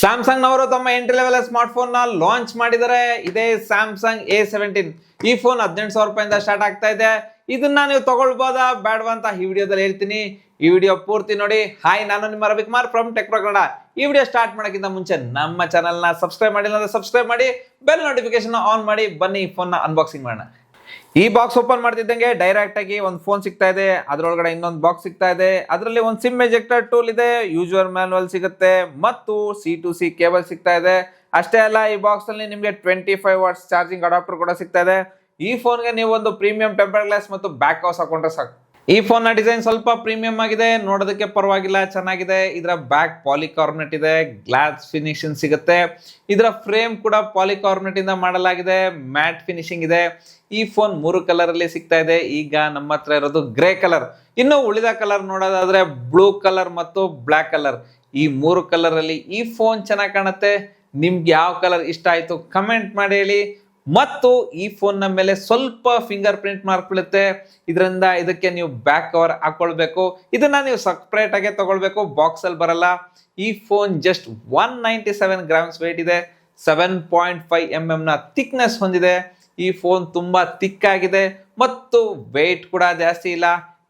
Samsung ನವರು ತಮ್ಮ entry level smart phone ನ ಲಾಂಚ್ ಮಾಡಿದರೆ. ಇದೇ ಸ್ಯಾಮ್ಸಂಗ್ A17. ಈ ಫೋನ್ 18,000 ರೂಪಾಯಿಂದ ಸ್ಟಾರ್ಟ್ ಆಗ್ತಾ ಇದೆ. ಇದನ್ನ ನೀವು ತಗೊಳ್ಬೋದಾ ಬೇಡವಾ ಅಂತ ಈ ವಿಡಿಯೋದಲ್ಲಿ ಹೇಳ್ತೀನಿ. ಈ ವಿಡಿಯೋ ಪೂರ್ತಿ ನೋಡಿ. ಹಾಯ್, ನಾನು ನಿಮ್ಮ Ravikumar from tech pro Kannada. ಈ ವಿಡಿಯೋ ಸ್ಟಾರ್ಟ್ ಮಾಡೋಕ್ಕಿಂತ ಮುಂಚೆ ನಮ್ಮ ಚಾನಲ್ ನ ಸಬ್ಸ್ಕ್ರೈಬ್ ಮಾಡಿಲ್ಲ ಅಂದ್ರೆ ಸಬ್ಸ್ಕ್ರೈಬ್ ಮಾಡಿ, ಬೆಲ್ ನೋಟಿಫಿಕೇಶನ್ ಆನ್ ಮಾಡಿ. ಬನ್ನಿ ಈ ಫೋನ್ ನ ಅನ್ಬಾಕ್ಸಿಂಗ್ ಮಾಡೋಣ. ಈ ಬಾಕ್ಸ್ ಓಪನ್ ಮಾಡ್ತಿದ್ದಂಗೆ ಡೈರೆಕ್ಟ್ ಆಗಿ ಒಂದು ಫೋನ್ ಸಿಗ್ತಾ ಇದೆ. ಅದರೊಳಗಡೆ ಇನ್ನೊಂದು ಬಾಕ್ಸ್ ಸಿಗ್ತಾ ಇದೆ. ಅದರಲ್ಲಿ ಒಂದು ಸಿಮ್ ಎಜೆಕ್ಟರ್ ಟೂಲ್ ಇದೆ, ಯೂಸರ್ ಮ್ಯಾನುವಲ್ ಸಿಗುತ್ತೆ ಮತ್ತು C2C ಕೇಬಲ್ ಸಿಗ್ತಾ ಇದೆ. ಅಷ್ಟೇ ಅಲ್ಲ, ಈ ಬಾಕ್ಸ್ ಅಲ್ಲಿ ನಿಮಗೆ 25 ವಾಟ್ಸ್ ಚಾರ್ಜಿಂಗ್ ಅಡಾಪ್ಟರ್ ಕೂಡ ಸಿಗ್ತಾ ಇದೆ. ಈ ಫೋನ್ಗೆ ನೀವು ಒಂದು ಪ್ರೀಮಿಯಂ ಟೆಂಪರ್ ಗ್ಲಾಸ್ ಮತ್ತು ಬ್ಯಾಕ್ ಕವರ್ಸ್ ಹಾಕೊಂಡ್ರೆ ಸಾಕು. ಈ ಫೋನ್ ನ ಡಿಸೈನ್ ಸ್ವಲ್ಪ ಪ್ರೀಮಿಯಂ ಆಗಿದೆ, ನೋಡೋದಕ್ಕೆ ಪರವಾಗಿಲ್ಲ, ಚೆನ್ನಾಗಿದೆ. ಇದರ ಬ್ಯಾಕ್ ಪಾಲಿಕಾರ್ಬನೇಟ್ ಇದೆ, ಗ್ಲಾಸ್ ಫಿನಿಶಿಂಗ್ ಸಿಗುತ್ತೆ. ಇದರ ಫ್ರೇಮ್ ಕೂಡ ಪಾಲಿಕಾರ್ಬನೇಟ್ ಇಂದ ಮಾಡಲಾಗಿದೆ, ಮ್ಯಾಟ್ ಫಿನಿಶಿಂಗ್ ಇದೆ. ಈ ಫೋನ್ 3 ಕಲರ್ ಅಲ್ಲಿ ಸಿಗ್ತಾ ಇದೆ. ಈಗ ನಮ್ಮ ಹತ್ರ ಇರೋದು ಗ್ರೇ ಕಲರ್. ಇನ್ನು ಉಳಿದ ಕಲರ್ ನೋಡೋದಾದ್ರೆ ಬ್ಲೂ ಕಲರ್ ಮತ್ತು ಬ್ಲಾಕ್ ಕಲರ್. ಈ 3 ಕಲರ್ ಅಲ್ಲಿ ಈ ಫೋನ್ ಚೆನ್ನಾಗಿ ಕಾಣುತ್ತೆ. ನಿಮ್ಗೆ ಯಾವ ಕಲರ್ ಇಷ್ಟ ಆಯ್ತು ಕಮೆಂಟ್ ಮಾಡಿ ಹೇಳಿ. ಮತ್ತು ಈ ಫೋನ್ ನ ಮೇಲೆ ಸ್ವಲ್ಪ ಫಿಂಗರ್ ಪ್ರಿಂಟ್ ಮಾರ್ಕ್ ಬೀಳುತ್ತೆ. ಇದರಿಂದ ಇದಕ್ಕೆ ನೀವು ಬ್ಯಾಕ್ ಕವರ್ ಹಾಕೊಳ್ಬೇಕು. ಇದನ್ನ ನೀವು ಸಪ್ರೇಟ್ ಆಗಿ ತಗೊಳ್ಬೇಕು, ಬಾಕ್ಸ್ ಅಲ್ಲಿ ಬರಲ್ಲ. ಈ ಫೋನ್ ಜಸ್ಟ್ 197 ಗ್ರಾಮ್ಸ್ ವೇಟ್ ಇದೆ, 7.5 mm ನ ಥಿಕ್ನೆಸ್ ಹೊಂದಿದೆ. ಈ ಫೋನ್ ತುಂಬಾ ಥಿಕ್ ಆಗಿದೆ ಮತ್ತು ವೇಟ್ ಕೂಡ ಜಾಸ್ತಿ ಇಲ್ಲ.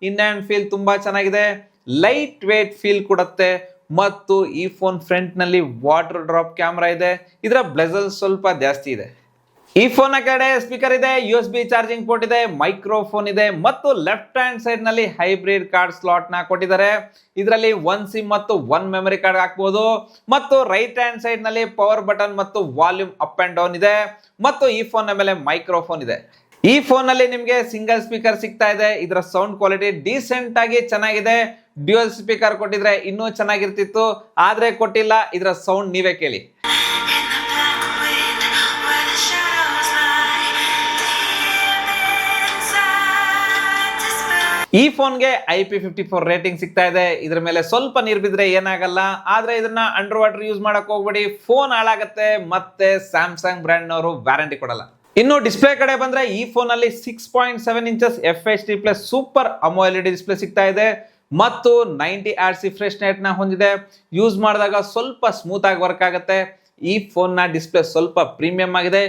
ಇನ್ ಹ್ಯಾಂಡ್ ಫೀಲ್ ತುಂಬಾ ಚೆನ್ನಾಗಿದೆ, ಲೈಟ್ ವೇಟ್ ಫೀಲ್ ಕೊಡುತ್ತೆ. ಮತ್ತು ಈ ಫೋನ್ ಫ್ರಂಟ್ ನಲ್ಲಿ ವಾಟರ್ ಡ್ರಾಪ್ ಕ್ಯಾಮ್ರಾ ಇದೆ. ಇದರ ಬ್ಲೆಜಲ್ ಸ್ವಲ್ಪ ಜಾಸ್ತಿ ಇದೆ. ಈ ಫೋನ್ ಕಡೆ ಸ್ಪೀಕರ್ ಇದೆ, USB ಚಾರ್ಜಿಂಗ್ ಪೋರ್ಟ್ ಇದೆ, ಮೈಕ್ರೋಫೋನ್ ಇದೆ ಮತ್ತು ಲೆಫ್ಟ್ ಹ್ಯಾಂಡ್ ಸೈಡ್ ನಲ್ಲಿ ಹೈಬ್ರಿಡ್ ಕಾರ್ಡ್ ಸ್ಲಾಟ್ ನ ಕೊಟ್ಟಿದ್ದಾರೆ. ಇದರಲ್ಲಿ 1 ಸಿಮ್ ಮತ್ತು 1 ಮೆಮರಿ ಕಾರ್ಡ್ ಹಾಕಬಹುದು. ಮತ್ತು ರೈಟ್ ಹ್ಯಾಂಡ್ ಸೈಡ್ ನಲ್ಲಿ ಪವರ್ ಬಟನ್ ಮತ್ತು ವಾಲ್ಯೂಮ್ ಅಪ್ ಅಂಡ್ ಡೌನ್ ಇದೆ. ಮತ್ತು ಈ ಫೋನ್ ನ ಮೇಲೆ ಮೈಕ್ರೋಫೋನ್ ಇದೆ. ಈ ಫೋನ್ ನಲ್ಲಿ ನಿಮಗೆ ಸಿಂಗಲ್ ಸ್ಪೀಕರ್ ಸಿಗ್ತಾ ಇದೆ. ಇದರ ಸೌಂಡ್ ಕ್ವಾಲಿಟಿ ಡೀಸೆಂಟ್ ಆಗಿ ಚೆನ್ನಾಗಿದೆ. ಡ್ಯೂಯಲ್ ಸ್ಪೀಕರ್ ಕೊಟ್ಟಿದ್ರೆ ಇನ್ನೂ ಚೆನ್ನಾಗಿರ್ತಿತ್ತು, ಆದ್ರೆ ಕೊಟ್ಟಿಲ್ಲ. ಇದರ ಸೌಂಡ್ ನೀವೇ ಕೇಳಿ. ಈ ಫೋನ್ಗೆ IP54 ರೇಟಿಂಗ್ ಸಿಗ್ತಾ ಇದೆ. ಇದ್ರ ಮೇಲೆ ಸ್ವಲ್ಪ ನೀರು ಬಿದ್ರೆ ಏನಾಗಲ್ಲ, ಆದ್ರೆ ಇದನ್ನ ಅಂಡರ್ ವಾಟರ್ ಯೂಸ್ ಮಾಡಕ್ ಹೋಗ್ಬೇಡಿ, ಫೋನ್ ಹಾಳಾಗತ್ತೆ. ಮತ್ತೆ ಸ್ಯಾಮ್ಸಂಗ್ ಬ್ರ್ಯಾಂಡ್ ನವರು ವ್ಯಾರಂಟಿ ಕೊಡಲ್ಲ. ಇನ್ನು ಡಿಸ್ಪ್ಲೇ ಕಡೆ ಬಂದ್ರೆ ಈ ಫೋನ್ ಅಲ್ಲಿ 6.7 inches FHD+ super AMOLED display ಸಿಗ್ತಾ ಇದೆ ಮತ್ತು 90 Hz ರಿಫ್ರೆಶ್ ರೇಟ್ ನ ಹೊಂದಿದೆ. ಯೂಸ್ ಮಾಡಿದಾಗ ಸ್ವಲ್ಪ ಸ್ಮೂತ್ ಆಗಿ ವರ್ಕ್ ಆಗುತ್ತೆ. ಈ ಫೋನ್ ನ ಡಿಸ್ಪ್ಲೇ ಸ್ವಲ್ಪ ಪ್ರೀಮಿಯಂ ಆಗಿದೆ.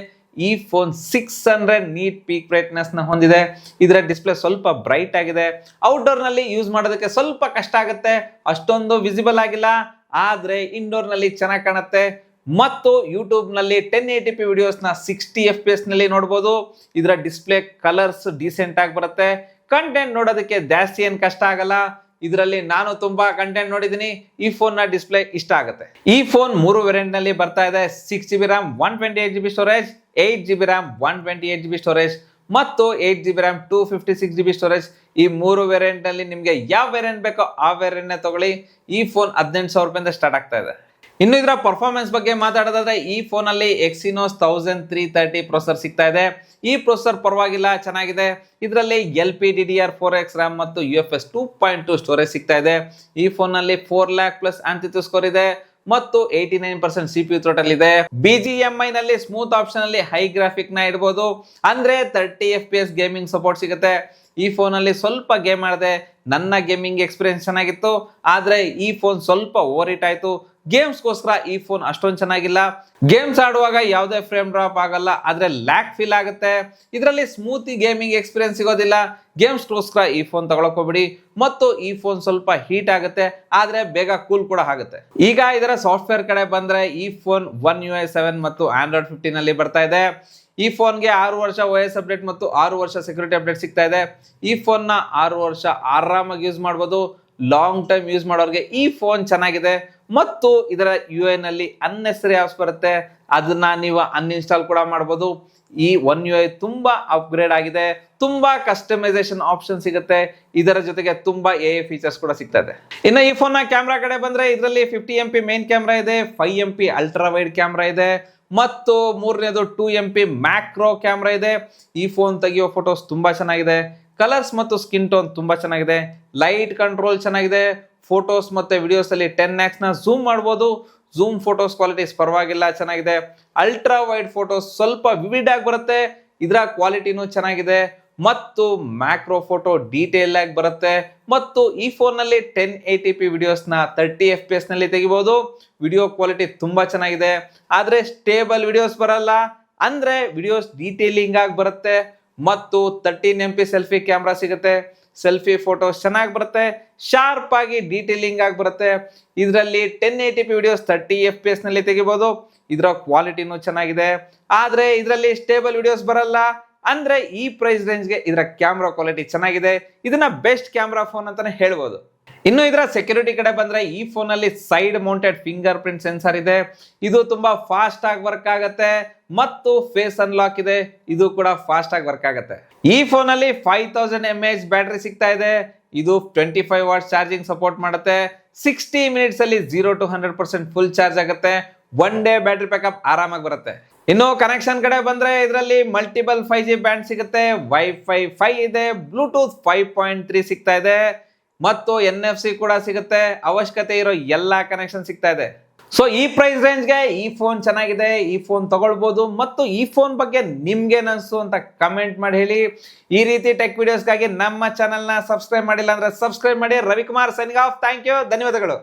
ಈ ಫೋನ್ 600 ನೀಟ್ ಪೀಕ್ ಬ್ರೈಟ್ನೆಸ್ ನ ಹೊಂದಿದೆ. ಇದರ ಡಿಸ್ಪ್ಲೇ ಸ್ವಲ್ಪ ಬ್ರೈಟ್ ಆಗಿದೆ. ಔಟ್ಡೋರ್ ನಲ್ಲಿ ಯೂಸ್ ಮಾಡೋದಕ್ಕೆ ಸ್ವಲ್ಪ ಕಷ್ಟ ಆಗುತ್ತೆ, ಅಷ್ಟೊಂದು ವಿಸಿಬಲ್ ಆಗಿಲ್ಲ, ಆದ್ರೆ ಇಂಡೋರ್ ನಲ್ಲಿ ಚೆನ್ನಾಗಿ ಕಾಣುತ್ತೆ. ಮತ್ತು ಯೂಟ್ಯೂಬ್ ನಲ್ಲಿ 1080p ವಿಡಿಯೋಸ್ ನ 60 FPS ನಲ್ಲಿ ನೋಡಬಹುದು. ಇದರ ಡಿಸ್ಪ್ಲೇ ಕಲರ್ಸ್ ಡೀಸೆಂಟ್ ಆಗಿ ಬರುತ್ತೆ. ಕಂಟೆಂಟ್ ನೋಡೋದಕ್ಕೆ ಜಾಸ್ತಿ ಏನ್ ಕಷ್ಟ ಆಗಲ್ಲ. ಇದರಲ್ಲಿ ನಾನು ತುಂಬಾ ಕಂಟೆಂಟ್ ನೋಡಿದೀನಿ. ಈ ಫೋನ್ ನ ಡಿಸ್ಪ್ಲೇ ಇಷ್ಟ ಆಗುತ್ತೆ. ಈ ಫೋನ್ 3 ವೇರಿಯಂಟ್ ನಲ್ಲಿ ಬರ್ತಾ ಇದೆ. 6GB RAM 128GB storage, 8GB RAM 128GB storage ಮತ್ತು 8GB RAM 256GB ಸ್ಟೋರೇಜ್. ಈ 3 ವೇರಿಯಂಟ್ ನಲ್ಲಿ ನಿಮ್ಗೆ ಯಾವ ವೇರಿಯಂಟ್ ಬೇಕೋ ಆ ವೇರಿಯಂಟ್ ನ ತಗೊಳ್ಳಿ. ಈ ಫೋನ್ 18,000 ರೂಪಾಯಿಂದ ಸ್ಟಾರ್ಟ್ ಆಗ್ತಾ ಇದೆ. ಇನ್ನು ಇದರ ಪರ್ಫಾರ್ಮೆನ್ಸ್ ಬಗ್ಗೆ ಮಾತಾಡೋದಾದ್ರೆ ಈ ಫೋನ್ ಅಲ್ಲಿ Exynos 1330 ಪ್ರೊಸೆಸರ್ ಸಿಗ್ತಾ ಇದೆ. ಈ ಪ್ರೊಸೆಸರ್ ಪರವಾಗಿಲ್ಲ, ಚೆನ್ನಾಗಿದೆ. ಇದರಲ್ಲಿ LPDDR4X RAM ಮತ್ತು UFS 2.2 ಸ್ಟೋರೇಜ್ ಸಿಗ್ತಾ ಇದೆ. ಈ ಫೋನ್ ನಲ್ಲಿ 4 lakh ಪ್ಲಸ್ ಆಂತಿತು ಸ್ಕೋರ್ ಇದೆ ಮತ್ತು 89% CPU ಥ್ರೋಟಲ್ ಇದೆ. BGMI ನಲ್ಲಿ ಸ್ಮೂತ್ ಆಪ್ಷನ್ ಅಲ್ಲಿ ಹೈ ಗ್ರಾಫಿಕ್ ನ ಇಡಬಹುದು, ಅಂದ್ರೆ 30 FPS ಗೇಮಿಂಗ್ ಸಪೋರ್ಟ್ ಸಿಗುತ್ತೆ. ಈ ಫೋನ್ ಅಲ್ಲಿ ಸ್ವಲ್ಪ ಗೇಮ್ ಆಡಿದೆ, ನನ್ನ ಗೇಮಿಂಗ್ ಎಕ್ಸ್ಪೀರಿಯನ್ಸ್ ಚೆನ್ನಾಗಿತ್ತು, ಆದ್ರೆ ಈ ಫೋನ್ ಸ್ವಲ್ಪ ಓವರ್ ಹಿಟ್ ಆಯ್ತು. ಗೇಮ್ಸ್ಗೋಸ್ಕರ ಈ ಫೋನ್ ಅಷ್ಟೊಂದು ಚೆನ್ನಾಗಿಲ್ಲ. ಗೇಮ್ಸ್ ಆಡುವಾಗ ಯಾವುದೇ ಫ್ರೇಮ್ ಡ್ರಾಪ್ ಆಗಲ್ಲ, ಆದ್ರೆ ಲ್ಯಾಕ್ ಫೀಲ್ ಆಗುತ್ತೆ. ಇದರಲ್ಲಿ ಸ್ಮೂತ್ ಗೇಮಿಂಗ್ ಎಕ್ಸ್ಪೀರಿಯನ್ಸ್ ಸಿಗೋದಿಲ್ಲ. ಗೇಮ್ಸ್ಗೋಸ್ಕರ ಈ ಫೋನ್ ತಗೊಳಕ್ ಹೋಗ್ಬಿಡಿ. ಮತ್ತು ಈ ಫೋನ್ ಸ್ವಲ್ಪ ಹೀಟ್ ಆಗುತ್ತೆ, ಆದ್ರೆ ಬೇಗ ಕೂಲ್ ಕೂಡ ಆಗುತ್ತೆ. ಈಗ ಇದರ ಸಾಫ್ಟ್ವೇರ್ ಕಡೆ ಬಂದ್ರೆ ಈ ಫೋನ್ One UI 7 ಮತ್ತು Android 15 ನಲ್ಲಿ ಬರ್ತಾ ಇದೆ. ಈ ಫೋನ್ಗೆ 6 ವರ್ಷ OS ಅಪ್ಡೇಟ್ ಮತ್ತು 6 ವರ್ಷ ಸೆಕ್ಯೂರಿಟಿ ಅಪ್ಡೇಟ್ ಸಿಗ್ತಾ ಇದೆ. ಈ ಫೋನ್ ನ 6 ವರ್ಷ ಆರಾಮಾಗಿ ಯೂಸ್ ಮಾಡಬಹುದು. ಲಾಂಗ್ ಟೈಮ್ ಯೂಸ್ ಮಾಡೋರಿಗೆ ಈ ಫೋನ್ ಚೆನ್ನಾಗಿದೆ. ಮತ್ತು ಇದರ UI ನಲ್ಲಿ ಅನ್ನೆಸರಿ ಆಪ್ಸ್ ಬರುತ್ತೆ, ಅದನ್ನ ನೀವು ಅನ್ಇನ್ಸ್ಟಾಲ್ ಕೂಡ ಮಾಡಬಹುದು. ಈ One UI ತುಂಬಾ ಅಪ್ಗ್ರೇಡ್ ಆಗಿದೆ, ತುಂಬಾ ಕಸ್ಟಮೈಸೇಷನ್ ಆಪ್ಷನ್ ಸಿಗುತ್ತೆ. ಇದರ ಜೊತೆಗೆ ತುಂಬಾ AI ಫೀಚರ್ಸ್ ಕೂಡ ಸಿಗ್ತಾ ಇದೆ. ಇನ್ನು ಈ ಫೋನ್ ನ ಕ್ಯಾಮ್ರಾ ಕಡೆ ಬಂದ್ರೆ ಇದರಲ್ಲಿ 50MP ಮೇನ್ ಕ್ಯಾಮ್ರಾ ಇದೆ, 5MP ಅಲ್ಟ್ರಾ ವೈಡ್ ಕ್ಯಾಮ್ರಾ ಇದೆ ಮತ್ತು 3ನೇದು 2MP ಮ್ಯಾಕ್ರೋ ಕ್ಯಾಮ್ರಾ ಇದೆ. ಈ ಫೋನ್ ತೆಗೆಯೋ ಫೋಟೋಸ್ ತುಂಬಾ ಚೆನ್ನಾಗಿದೆ. ಕಲರ್ಸ್ ಮತ್ತು ಸ್ಕಿನ್ ಟೋನ್ ತುಂಬಾ ಚೆನ್ನಾಗಿದೆ. ಲೈಟ್ ಕಂಟ್ರೋಲ್ ಚೆನ್ನಾಗಿದೆ. ಫೋಟೋಸ್ ಮತ್ತೆ ವಿಡಿಯೋಸ್ ಅಲ್ಲಿ 10x ನ ಝೂಮ್ ಮಾಡಬಹುದು. ಝೂಮ್ ಫೋಟೋಸ್ ಕ್ವಾಲಿಟೀಸ್ ಪರವಾಗಿಲ್ಲ, ಚೆನ್ನಾಗಿದೆ. ಅಲ್ಟ್ರಾ ವೈಡ್ ಫೋಟೋಸ್ ಸ್ವಲ್ಪ ವಿವಿಡ್ ಆಗಿ ಬರುತ್ತೆ. ಇದರ ಕ್ವಾಲಿಟಿನೂ ಚೆನ್ನಾಗಿದೆ. ಮತ್ತು ಮ್ಯಾಕ್ರೋ ಫೋಟೋ ಡೀಟೇಲ್ ಆಗಿ ಬರುತ್ತೆ ಮತ್ತು ಈ ಫೋನ್ ನಲ್ಲಿ 1080p ವಿಡಿಯೋಸ್ ನ 30 FPS ನಲ್ಲಿ ತೆಗಿಬಹುದು. ವಿಡಿಯೋ ಕ್ವಾಲಿಟಿ ತುಂಬಾ ಚೆನ್ನಾಗಿದೆ, ಆದ್ರೆ ಸ್ಟೇಬಲ್ ವಿಡಿಯೋಸ್ ಬರಲ್ಲ. ಅಂದ್ರೆ ವಿಡಿಯೋಸ್ ಡೀಟೇಲಿಂಗ್ ಆಗಿ ಬರುತ್ತೆ ಮತ್ತು 13MP ಸೆಲ್ಫಿ ಕ್ಯಾಮ್ರಾ ಸಿಗುತ್ತೆ. ಸೆಲ್ಫಿ ಫೋಟೋಸ್ ಚೆನ್ನಾಗಿ ಬರುತ್ತೆ, ಶಾರ್ಪ್ ಆಗಿ ಡೀಟೇಲಿಂಗ್ ಆಗಿ ಬರುತ್ತೆ. ಇದರಲ್ಲಿ 1080p ವಿಡಿಯೋಸ್ 30 FPS ನಲ್ಲಿ ತೆಗಿಬಹುದು. ಇದರ ಕ್ವಾಲಿಟಿನೂ ಚೆನ್ನಾಗಿದೆ, ಆದ್ರೆ ಇದರಲ್ಲಿ ಸ್ಟೇಬಲ್ ವಿಡಿಯೋಸ್ ಬರಲ್ಲ. ಅಂದ್ರೆ ಈ ಪ್ರೈಸ್ ರೇಂಜ್ಗೆ ಇದರ ಕ್ಯಾಮ್ರಾ ಕ್ವಾಲಿಟಿ ಚೆನ್ನಾಗಿದೆ. ಇದನ್ನ ಬೆಸ್ಟ್ ಕ್ಯಾಮ್ರಾ ಫೋನ್ ಅಂತಾನೆ ಹೇಳ್ಬೋದು. ಇನ್ನು ಇದರ ಸೆಕ್ಯೂರಿಟಿ ಕಡೆ ಬಂದ್ರೆ ಈ ಫೋನ್ ಅಲ್ಲಿ side mounted finger print sensor ಇದೆ. ಇದು ತುಂಬಾ ಫಾಸ್ಟ್ ಆಗಿ ವರ್ಕ್ ಆಗುತ್ತೆ ಮತ್ತು ಫೇಸ್ ಅನ್ಲಾಕ್ ಇದೆ, ಇದು ಕೂಡ ಫಾಸ್ಟ್ ಆಗಿ ವರ್ಕ್ ಆಗುತ್ತೆ. ಈ ಫೋನ್ ಅಲ್ಲಿ 5000 mAh ಬ್ಯಾಟರಿ ಸಿಗ್ತಾ ಇದೆ. ಇದು 25 ವಾಟ್ಸ್ ಚಾರ್ಜಿಂಗ್ ಸಪೋರ್ಟ್ ಮಾಡುತ್ತೆ. 60 ಮಿನಿಟ್ಸ್ ಅಲ್ಲಿ 0 to 100% ಫುಲ್ ಚಾರ್ಜ್ ಆಗುತ್ತೆ. 1 ಡೇ ಬ್ಯಾಟರಿ ಬ್ಯಾಕಪ್ ಆರಾಮಾಗಿ ಬರುತ್ತೆ. ಇನ್ನು ಕನೆಕ್ಷನ್ ಕಡೆ ಬಂದ್ರೆ ಇದರಲ್ಲಿ ಮಲ್ಟಿಪಲ್ 5G ಬ್ಯಾಂಡ್ ಸಿಗುತ್ತೆ, ವೈಫೈ 5 ಇದೆ, ಬ್ಲೂಟೂತ್ 5.3 ಸಿಗ್ತಾ ಇದೆ ಮತ್ತು NFC ಕೂಡ ಸಿಗುತ್ತೆ. ಅವಶ್ಯಕತೆ ಇರೋ ಎಲ್ಲಾ ಕನೆಕ್ಷನ್ ಸಿಗ್ತಾ ಇದೆ. ಸೊ ಈ ಪ್ರೈಸ್ ರೇಂಜ್ಗೆ ಈ ಫೋನ್ ಚೆನ್ನಾಗಿದೆ, ಈ ಫೋನ್ ತಗೊಳ್ಬಹುದು. ಮತ್ತು ಈ ಫೋನ್ ಬಗ್ಗೆ ನಿಮ್ಗೆ ಅನ್ಸು ಅಂತ ಕಮೆಂಟ್ ಮಾಡಿ ಹೇಳಿ. ಈ ರೀತಿ ಟೆಕ್ ವಿಡಿಯೋಸ್ಗಾಗಿ ನಮ್ಮ ಚಾನೆಲ್ನ ಸಬ್ಸ್ಕ್ರೈಬ್ ಮಾಡಿಲ್ಲ ಅಂದ್ರೆ ಸಬ್ಸ್ಕ್ರೈಬ್ ಮಾಡಿ. Ravikumar signing off. Thank you, ಧನ್ಯವಾದಗಳು.